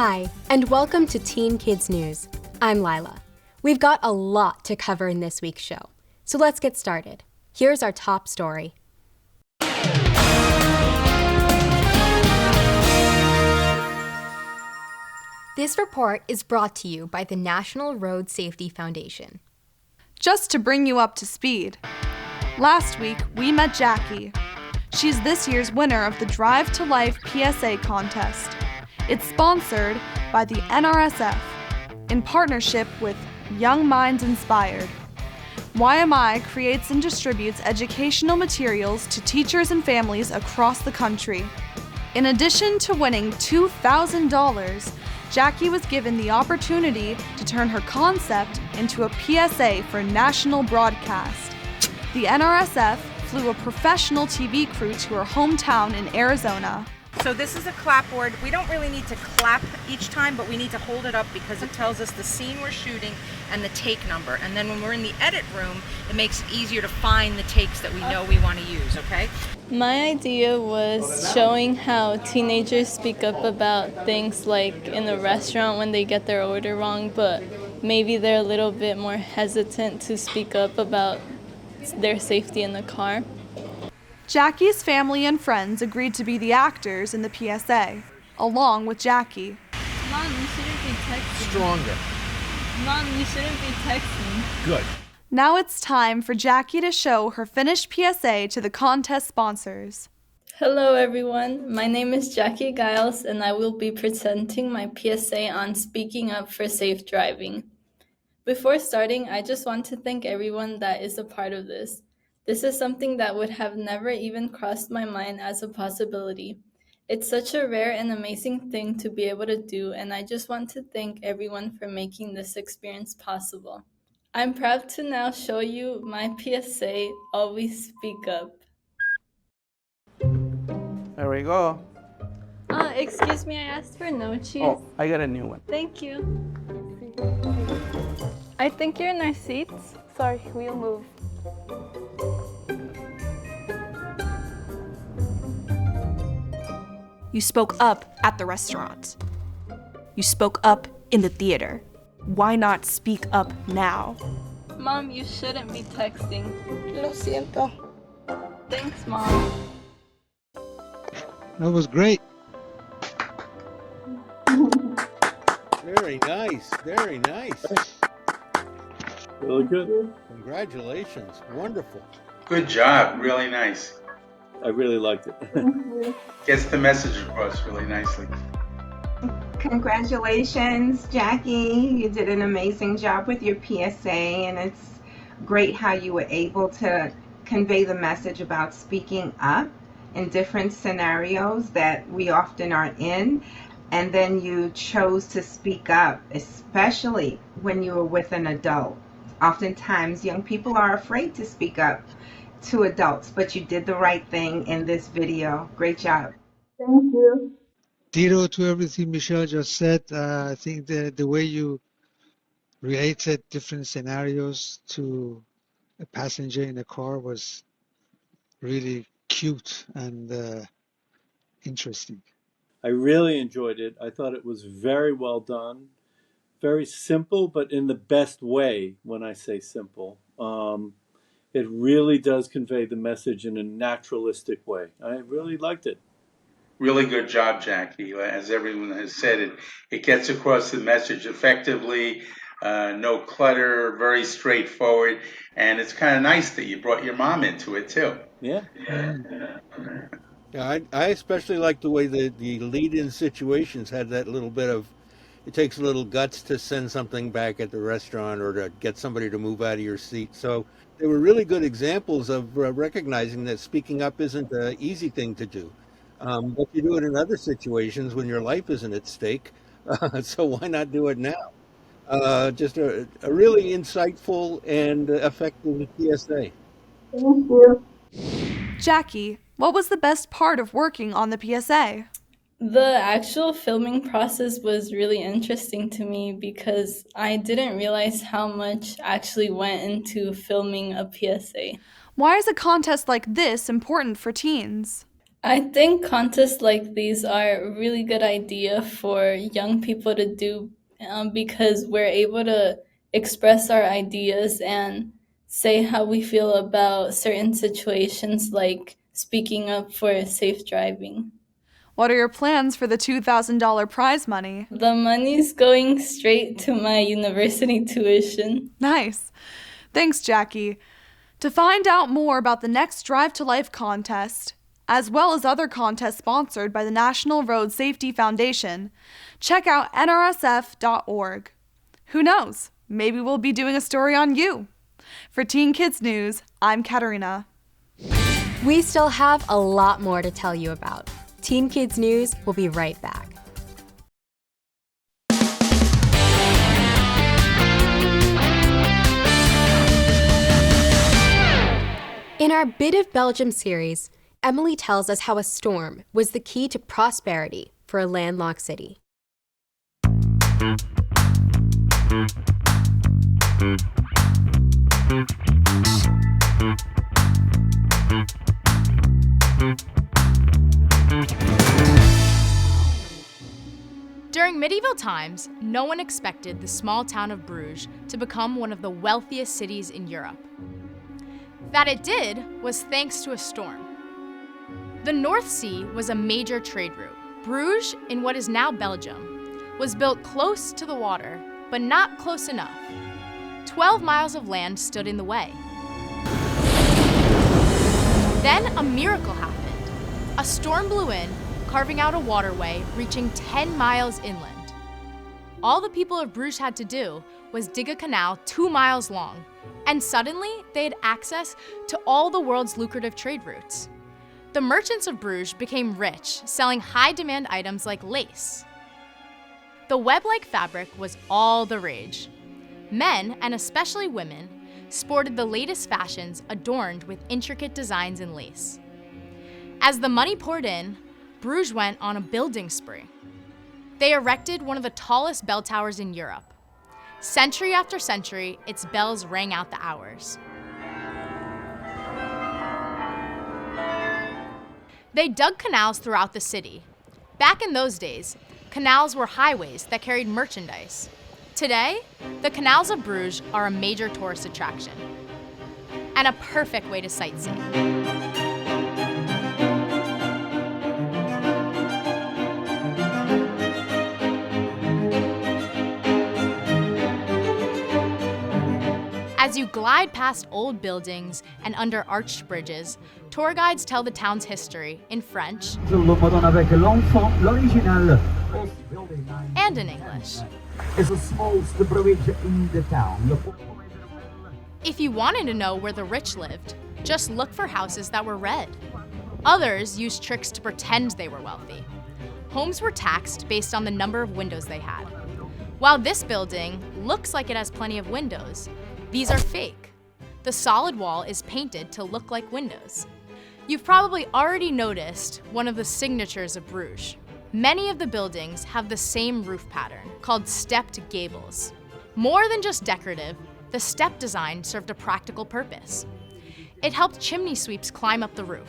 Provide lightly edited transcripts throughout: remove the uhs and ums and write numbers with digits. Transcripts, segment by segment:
Hi, and welcome to Teen Kids News. I'm Lila. We've got a lot to cover in this week's show, so let's get started. Here's our top story. This report is brought to you by the National Road Safety Foundation. Just to bring you up to speed, last week we met Jackie. She's this year's winner of the Drive to Life PSA contest. It's sponsored by the NRSF in partnership with Young Minds Inspired. YMI creates and distributes educational materials to teachers and families across the country. In addition to winning $2,000, Jackie was given the opportunity to turn her concept into a PSA for national broadcast. The NRSF flew a professional TV crew to her hometown in Arizona. So this is a clapboard. We don't really need to clap each time, but we need to hold it up because it tells us the scene we're shooting and the take number. And then when we're in the edit room, it makes it easier to find the takes that we know we want to use, okay? My idea was showing how teenagers speak up about things like in a restaurant when they get their order wrong, but maybe they're a little bit more hesitant to speak up about their safety in the car. Jackie's family and friends agreed to be the actors in the PSA, along with Jackie. Mom, you shouldn't be texting. Stronger. Mom, you shouldn't be texting. Good. Now it's time for Jackie to show her finished PSA to the contest sponsors. Hello everyone, my name is Jackie Giles and I will be presenting my PSA on speaking up for safe driving. Before starting, I just want to thank everyone that is a part of this. This is something that would have never even crossed my mind as a possibility. It's such a rare and amazing thing to be able to do, and I just want to thank everyone for making this experience possible. I'm proud to now show you my PSA, Always Speak Up. There we go. Excuse me, I asked for no cheese. Oh, I got a new one. Thank you. I think you're in our seats. Sorry, we'll move. You spoke up at the restaurant. You spoke up in the theater. Why not speak up now? Mom, you shouldn't be texting. Lo siento. Thanks, Mom. That was great. Very nice. Very nice. Really good. Congratulations. Wonderful. Good job. Really nice. I really liked it. Gets the message across really nicely. Congratulations, Jackie. You did an amazing job with your PSA, and it's great how you were able to convey the message about speaking up in different scenarios that we often are in. And then you chose to speak up, especially when you were with an adult. Oftentimes, young people are afraid to speak up to adults, but you did the right thing in this video. Great job. Thank you. Ditto to everything Michelle just said. I think the way you related different scenarios to a passenger in a car was really cute and interesting. I really enjoyed it. I thought it was very well done. Very simple, but in the best way when I say simple. It really does convey the message in a naturalistic way. I really liked it. Really good job, Jackie. As everyone has said, it gets across the message effectively. No clutter, very straightforward. And it's kind of nice that you brought your mom into it, too. Yeah. Yeah, I especially like the way the lead-in situations had that little bit of, it takes a little guts to send something back at the restaurant or to get somebody to move out of your seat. So they were really good examples of recognizing that speaking up isn't an easy thing to do. But you do it in other situations when your life isn't at stake. So why not do it now? Just a really insightful and effective PSA. Thank you. Jackie, what was the best part of working on the PSA? The actual filming process was really interesting to me because I didn't realize how much actually went into filming a PSA. Why is a contest like this important for teens? I think contests like these are a really good idea for young people to do because we're able to express our ideas and say how we feel about certain situations, like speaking up for safe driving. What are your plans for the $2,000 prize money? The money's going straight to my university tuition. Nice. Thanks, Jackie. To find out more about the next Drive to Life contest, as well as other contests sponsored by the National Road Safety Foundation, check out nrsf.org. Who knows? Maybe we'll be doing a story on you. For Teen Kids News, I'm Katerina. We still have a lot more to tell you about. Teen Kids News will be right back. In our Bit of Belgium series, Emily tells us how a storm was the key to prosperity for a landlocked city. During medieval times, no one expected the small town of Bruges to become one of the wealthiest cities in Europe. That it did was thanks to a storm. The North Sea was a major trade route. Bruges, in what is now Belgium, was built close to the water, but not close enough. 12 miles of land stood in the way. Then a miracle happened. A storm blew in, carving out a waterway reaching 10 miles inland. All the people of Bruges had to do was dig a canal 2 miles long, and suddenly they had access to all the world's lucrative trade routes. The merchants of Bruges became rich, selling high-demand items like lace. The web-like fabric was all the rage. Men, and especially women, sported the latest fashions adorned with intricate designs and lace. As the money poured in, Bruges went on a building spree. They erected one of the tallest bell towers in Europe. Century after century, its bells rang out the hours. They dug canals throughout the city. Back in those days, canals were highways that carried merchandise. Today, the canals of Bruges are a major tourist attraction and a perfect way to sightsee. As you glide past old buildings and under arched bridges, tour guides tell the town's history in French and in English. Is the smallest bridge in the town. If you wanted to know where the rich lived, just look for houses that were red. Others used tricks to pretend they were wealthy. Homes were taxed based on the number of windows they had. While this building looks like it has plenty of windows, these are fake. The solid wall is painted to look like windows. You've probably already noticed one of the signatures of Bruges. Many of the buildings have the same roof pattern, called stepped gables. More than just decorative, the step design served a practical purpose. It helped chimney sweeps climb up the roof.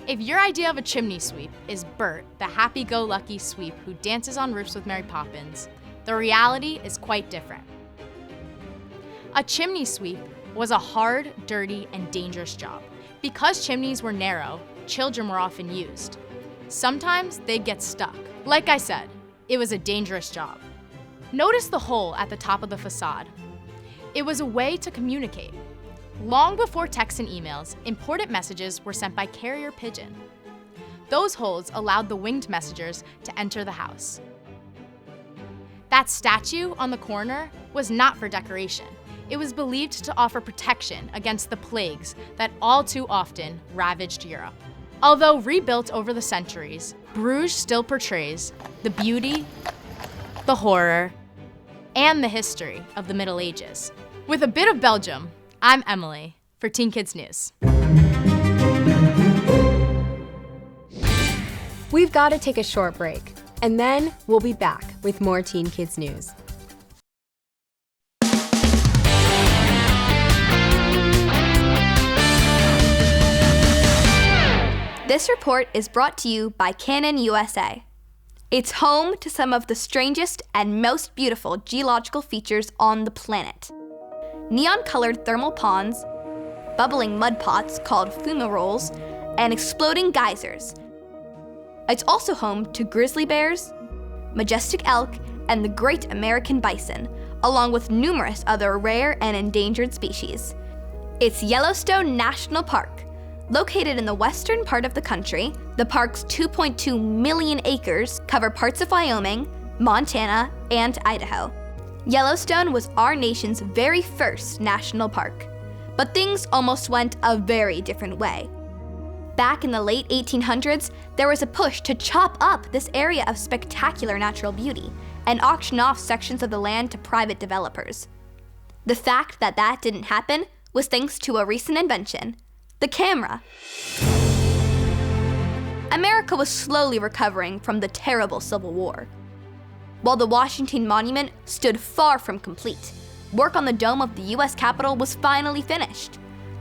If your idea of a chimney sweep is Bert, the happy-go-lucky sweep who dances on roofs with Mary Poppins, the reality is quite different. A chimney sweep was a hard, dirty, and dangerous job. Because chimneys were narrow, children were often used. Sometimes they'd get stuck. Like I said, it was a dangerous job. Notice the hole at the top of the facade. It was a way to communicate. Long before texts and emails, important messages were sent by carrier pigeon. Those holes allowed the winged messengers to enter the house. That statue on the corner was not for decoration. It was believed to offer protection against the plagues that all too often ravaged Europe. Although rebuilt over the centuries, Bruges still portrays the beauty, the horror, and the history of the Middle Ages. With a bit of Belgium, I'm Emily for Teen Kids News. We've got to take a short break, and then we'll be back with more Teen Kids News. This report is brought to you by Canon USA. It's home to some of the strangest and most beautiful geological features on the planet. Neon-colored thermal ponds, bubbling mud pots called fumaroles, and exploding geysers. It's also home to grizzly bears, majestic elk, and the great American bison, along with numerous other rare and endangered species. It's Yellowstone National Park. Located in the western part of the country, the park's 2.2 million acres cover parts of Wyoming, Montana, and Idaho. Yellowstone was our nation's very first national park, but things almost went a very different way. Back in the late 1800s, there was a push to chop up this area of spectacular natural beauty and auction off sections of the land to private developers. The fact that that didn't happen was thanks to a recent invention, the camera. America was slowly recovering from the terrible Civil War. While the Washington Monument stood far from complete, work on the dome of the US Capitol was finally finished.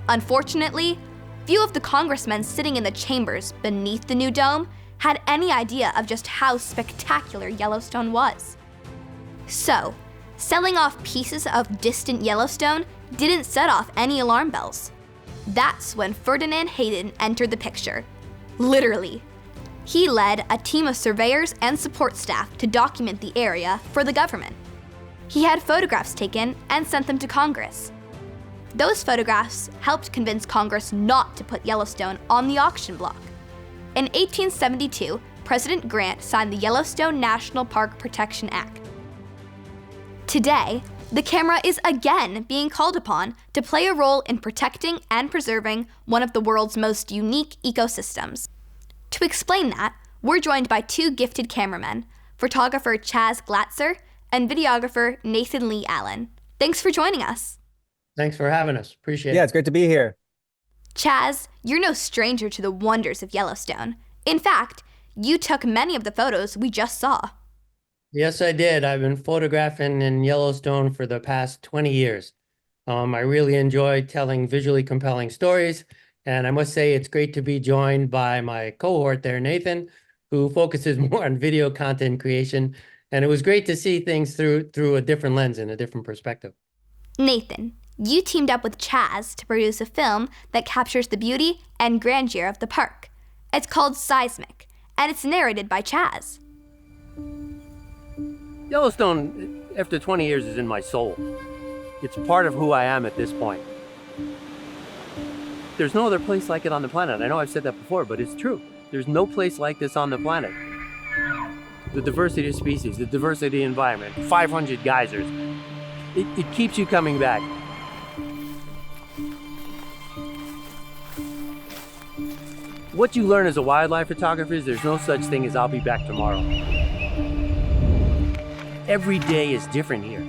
Unfortunately, few of the congressmen sitting in the chambers beneath the new dome had any idea of just how spectacular Yellowstone was. So, selling off pieces of distant Yellowstone didn't set off any alarm bells. That's when Ferdinand Hayden entered the picture. Literally. He led a team of surveyors and support staff to document the area for the government. He had photographs taken and sent them to Congress. Those photographs helped convince Congress not to put Yellowstone on the auction block. In 1872, President Grant signed the Yellowstone National Park Protection Act. Today, the camera is again being called upon to play a role in protecting and preserving one of the world's most unique ecosystems. To explain that, we're joined by two gifted cameramen, photographer Chaz Glatzer and videographer Nathan Lee Allen. Thanks for joining us. Thanks for having us. Appreciate it. Yeah, it's great to be here. Chaz, you're no stranger to the wonders of Yellowstone. In fact, you took many of the photos we just saw. Yes, I did. I've been photographing in Yellowstone for the past 20 years. I really enjoy telling visually compelling stories, and I must say it's great to be joined by my cohort there, Nathan, who focuses more on video content creation, and it was great to see things through a different lens and a different perspective. Nathan, you teamed up with Chaz to produce a film that captures the beauty and grandeur of the park. It's called Seismic, and it's narrated by Chaz. Yellowstone, after 20 years, is in my soul. It's part of who I am at this point. There's no other place like it on the planet. I know I've said that before, but it's true. There's no place like this on the planet. The diversity of species, the diversity of environment, 500 geysers. It keeps you coming back. What you learn as a wildlife photographer is there's no such thing as I'll be back tomorrow. Every day is different here.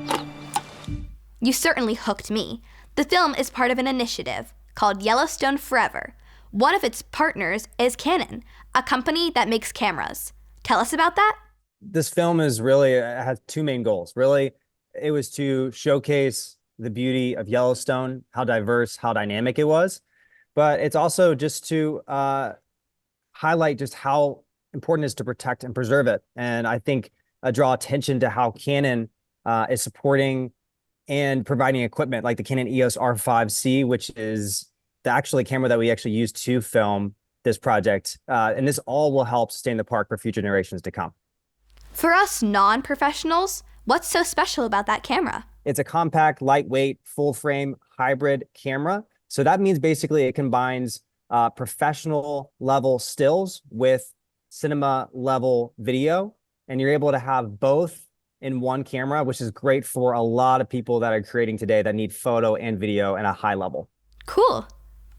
You certainly hooked me. The film is part of an initiative called Yellowstone Forever. One of its partners is Canon, a company that makes cameras. Tell us about that. This film is really has two main goals. Really, it was to showcase the beauty of Yellowstone, how diverse, how dynamic it was. But it's also just to highlight just how important it is to protect and preserve it. And I think draw attention to how Canon is supporting and providing equipment like the Canon EOS R5C, which is the actually camera that we actually use to film this project. And this all will help sustain the park for future generations to come. For us non-professionals, what's so special about that camera? It's a compact, lightweight, full-frame hybrid camera. So that means basically it combines professional level stills with cinema level video, and you're able to have both in one camera, which is great for a lot of people that are creating today that need photo and video at a high level. Cool.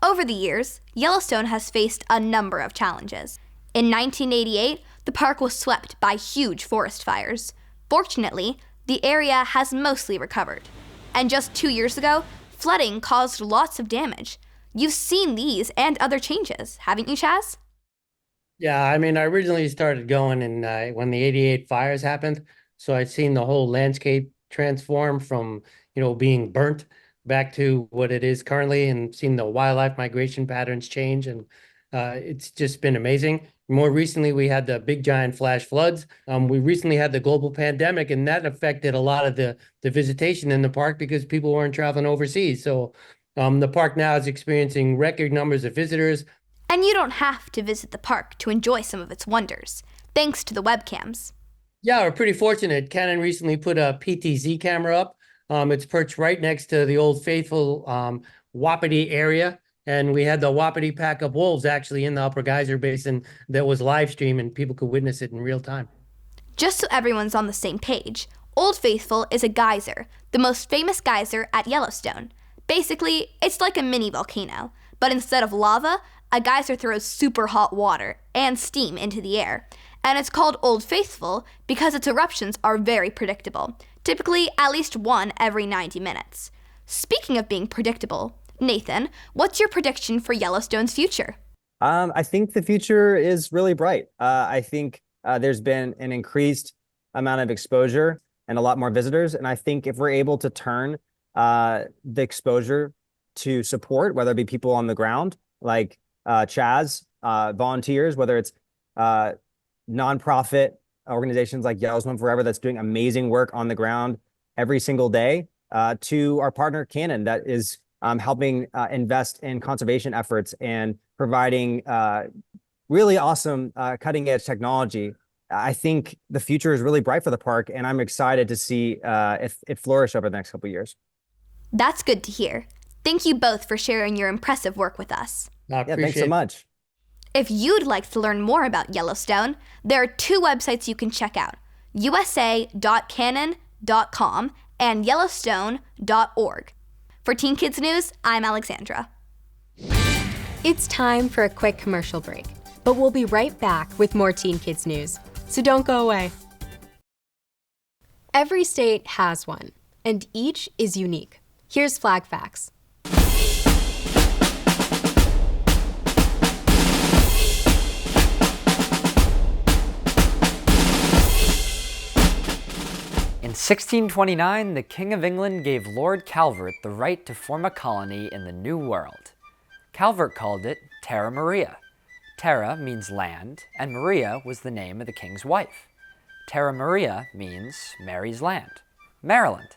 Over the years, Yellowstone has faced a number of challenges. In 1988, the park was swept by huge forest fires. Fortunately, the area has mostly recovered. And just 2 years ago, flooding caused lots of damage. You've seen these and other changes, haven't you, Chaz? Yeah, I mean, I originally started going in when the '88 fires happened. So I'd seen the whole landscape transform from, being burnt back to what it is currently, and seen the wildlife migration patterns change. And It's just been amazing. More recently, we had the big giant flash floods. We recently had the global pandemic, and that affected a lot of the visitation in the park because people weren't traveling overseas. So the park now is experiencing record numbers of visitors. And you don't have to visit the park to enjoy some of its wonders, thanks to the webcams. Yeah, we're pretty fortunate. Canon recently put a PTZ camera up. It's perched right next to the Old Faithful Wapiti area. And we had the Wapiti pack of wolves actually in the Upper Geyser Basin that was live streamed and people could witness it in real time. Just so everyone's on the same page, Old Faithful is a geyser, the most famous geyser at Yellowstone. Basically, it's like a mini volcano, but instead of lava, a geyser throws super hot water and steam into the air. And it's called Old Faithful because its eruptions are very predictable, typically at least one every 90 minutes. Speaking of being predictable, Nathan, what's your prediction for Yellowstone's future? I think the future is really bright. I think there's been an increased amount of exposure and a lot more visitors. And I think if we're able to turn the exposure to support, whether it be people on the ground, like Chaz, volunteers, whether it's nonprofit organizations like Yellowstone Forever that's doing amazing work on the ground every single day, to our partner Canon that is helping invest in conservation efforts and providing really awesome cutting edge technology. I think the future is really bright for the park, and I'm excited to see it flourish over the next couple of years. That's good to hear. Thank you both for sharing your impressive work with us. Yeah, thanks so much. If you'd like to learn more about Yellowstone, there are two websites you can check out, usa.canon.com and yellowstone.org. For Teen Kids News, I'm Alexandra. It's time for a quick commercial break, but we'll be right back with more Teen Kids News, so don't go away. Every state has one, and each is unique. Here's Flag Facts. In 1629, the King of England gave Lord Calvert the right to form a colony in the New World. Calvert called it Terra Maria. Terra means land, and Maria was the name of the king's wife. Terra Maria means Mary's land, Maryland.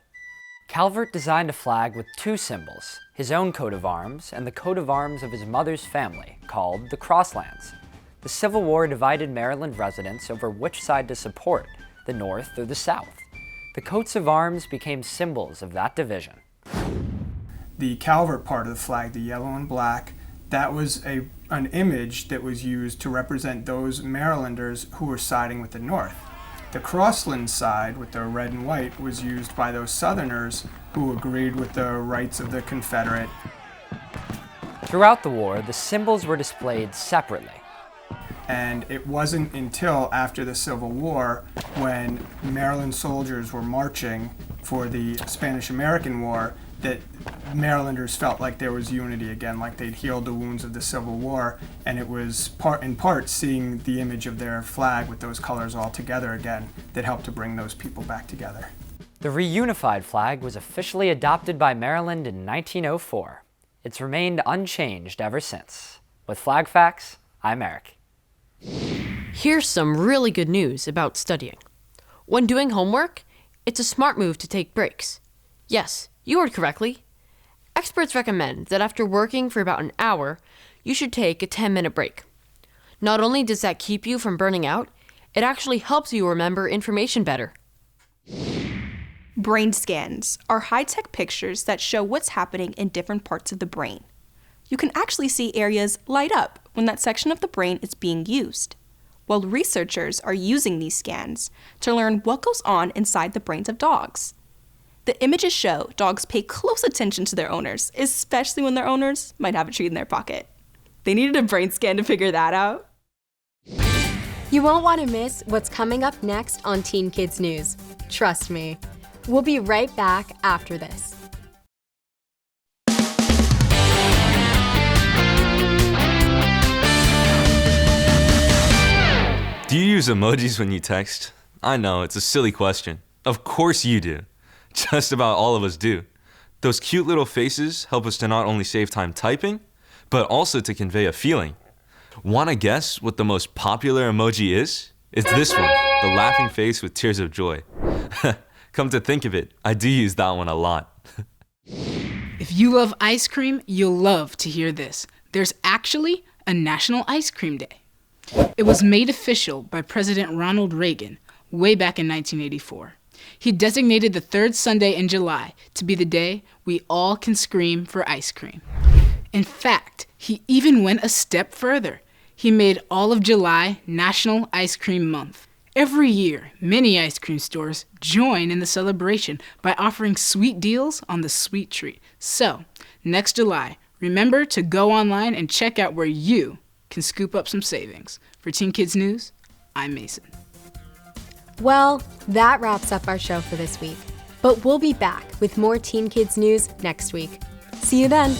Calvert designed a flag with two symbols, his own coat of arms and the coat of arms of his mother's family, called the Crosslands. The Civil War divided Maryland residents over which side to support, the North or the South. The coats of arms became symbols of that division. The Calvert part of the flag, the yellow and black, that was an image that was used to represent those Marylanders who were siding with the North. The Crossland side, with the red and white, was used by those Southerners who agreed with the rights of the Confederate. Throughout the war, the symbols were displayed separately. And it wasn't until after the Civil War, when Maryland soldiers were marching for the Spanish-American War, that Marylanders felt like there was unity again, like they'd healed the wounds of the Civil War, and it was in part seeing the image of their flag with those colors all together again that helped to bring those people back together. The reunified flag was officially adopted by Maryland in 1904. It's remained unchanged ever since. With Flag Facts, I'm Eric. Here's some really good news about studying. When doing homework, it's a smart move to take breaks. Yes, you heard correctly. Experts recommend that after working for about an hour, you should take a 10-minute break. Not only does that keep you from burning out, it actually helps you remember information better. Brain scans are high-tech pictures that show what's happening in different parts of the brain. You can actually see areas light up when that section of the brain is being used. Well, researchers are using these scans to learn what goes on inside the brains of dogs. The images show dogs pay close attention to their owners, especially when their owners might have a treat in their pocket. They needed a brain scan to figure that out. You won't want to miss what's coming up next on Teen Kids News. Trust me. We'll be right back after this. Do you use emojis when you text? I know, it's a silly question. Of course you do. Just about all of us do. Those cute little faces help us to not only save time typing, but also to convey a feeling. Wanna guess what the most popular emoji is? It's this one, the laughing face with tears of joy. Come to think of it, I do use that one a lot. If you love ice cream, you'll love to hear this. There's actually a National Ice Cream Day. It was made official by President Ronald Reagan way back in 1984. He designated the third Sunday in July to be the day we all can scream for ice cream. In fact, he even went a step further. He made all of July National Ice Cream Month. Every year, many ice cream stores join in the celebration by offering sweet deals on the sweet treat. So, next July, remember to go online and check out where you can scoop up some savings. For Teen Kids News, I'm Mason. Well, that wraps up our show for this week. But we'll be back with more Teen Kids News next week. See you then.